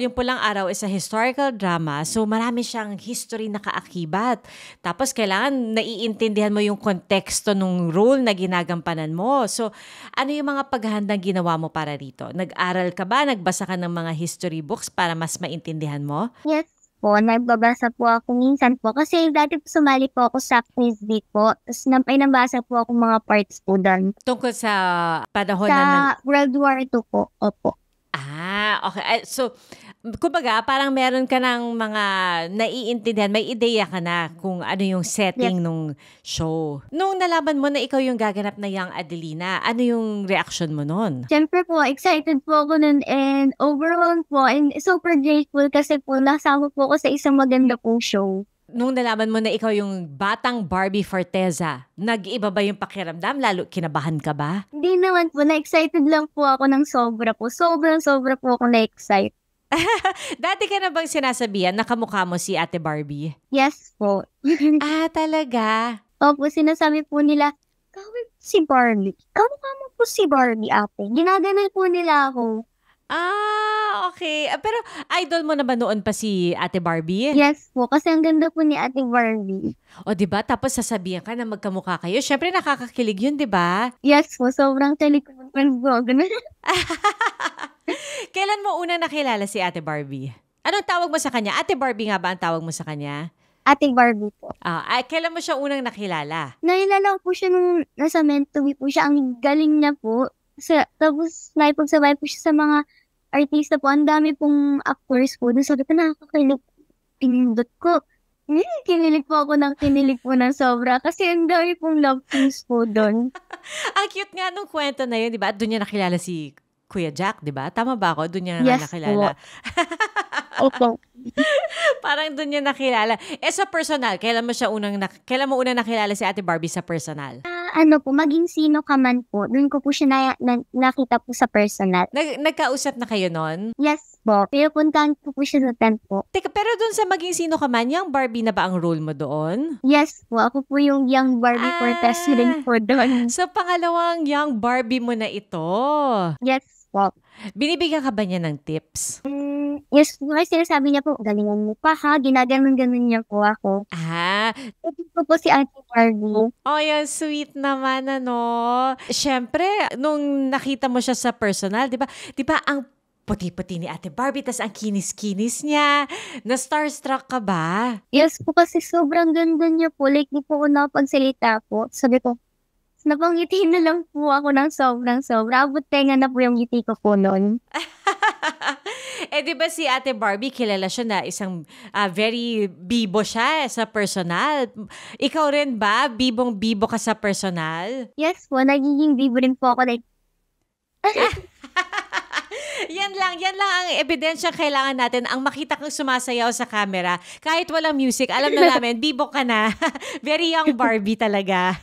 Yung Pulang Araw is a historical drama, so marami siyang history na kaakibat. Tapos kailangan naiintindihan mo yung konteksto ng role na ginagampanan mo. So, ano yung mga paghahandang ginawa mo para rito? Nag-aral ka ba? Nagbasa ka ng mga history books para mas maintindihan mo? Yes po, nagbabasa po ako minsan po. Kasi dati po sumali po ako sa quiz bee po. Tapos ay nabasa po ako mga parts po doon. Tungkol sa panahon Sa na... World War II po. Opo. Okay. So, kumbaga, parang meron ka ng mga naiintindihan, may ideya ka na kung ano yung setting Yes. nung show. Nung nalaman mo na ikaw yung gaganap na Young Adelina, ano yung reaction mo nun? Siyempre po, excited po ako nun and overwhelmed po and super grateful kasi po nasama po ako sa isang maganda pong show. Nung nalaman mo na ikaw yung batang Barbie Forteza, nag-iba ba yung pakiramdam? Lalo kinabahan ka ba? Hindi naman po, na-excited lang po ako ng sobra po. Sobra po ako na-excite. Dati ka na bang sinasabihan na kamukha mo si Ate Barbie? Yes po. Talaga? Opo, sinasabi po nila, kawin po si Barbie. Kamukha mo po si Barbie, ate. Ginaganon po nila ako. Okay. Pero idol mo na ba noon pa si Ate Barbie? Yes po, kasi ang ganda po ni Ate Barbie. O, diba? Tapos sasabihan ka na magkamukha kayo. Syempre, nakakakilig yun, diba? Yes po, sobrang talik po. Ganun. Kailan mo unang nakilala si Ate Barbie? Anong tawag mo sa kanya? Ate Barbie nga ba ang tawag mo sa kanya? Ate Barbie po. Kailan mo siya unang nakilala? Nailala ko po siya nung nasa meant to be po siya. Ang galing niya po. Tapos naipagsabay po siya sa mga artista po. Ang dami pong actors po. Doon sabi ko, nakakakilig. Pinindot ko. Kinilig po ako ng sobra. Kasi ang dami pong love scenes po doon. Ang cute nga nung kwento na yun, di ba? Doon niya nakilala si Kuya Jack, di ba? Tama ba ako? Doon niya Yes nakilala. Opo. Parang doon niya nakilala. Sa personal, kailan mo unang nakilala si Ate Barbie sa personal? Maging sino ka man po. Doon ko po siya nakita po sa personal. Nagkausap na kayo nun? Yes po. Pero puntahan ko po siya sa tent po. Teka, pero doon sa maging sino ka man, yung Barbie na ba ang role mo doon? Yes po. Ako po yung young Barbie Cortez rin po doon. So, pangalawang young Barbie mo na ito. Yes po. Binibigyan ka ba niya ng tips? Yes po. Kasi sinasabi niya po, galingan mo pa ha. Ginaganon niya po ako. Ito po si Ate Barbie. Oh, yan, sweet naman, Siyempre, nung nakita mo siya sa personal, di ba ang puti-puti ni Ate Barbie, tas ang kinis-kinis niya. Na-starstruck ka ba? Yes po, kasi sobrang ganda niya po. Like, di po ako nakapagsalita po. Sabi ko, napangiti na lang po ako ng sobrang-sobra. Abot tenga na po yung ngiti ko po noon. Di ba si Ate Barbie, kilala siya na isang very bibo siya sa personal. Ikaw rin ba? Bibong-bibo ka sa personal? Yes po, nagiging bibo rin po ako. Like, Yan lang ang ebidensyang kailangan natin. Ang makita kang sumasayaw sa camera, kahit walang music, alam na namin, bibo ka na. Very young Barbie talaga.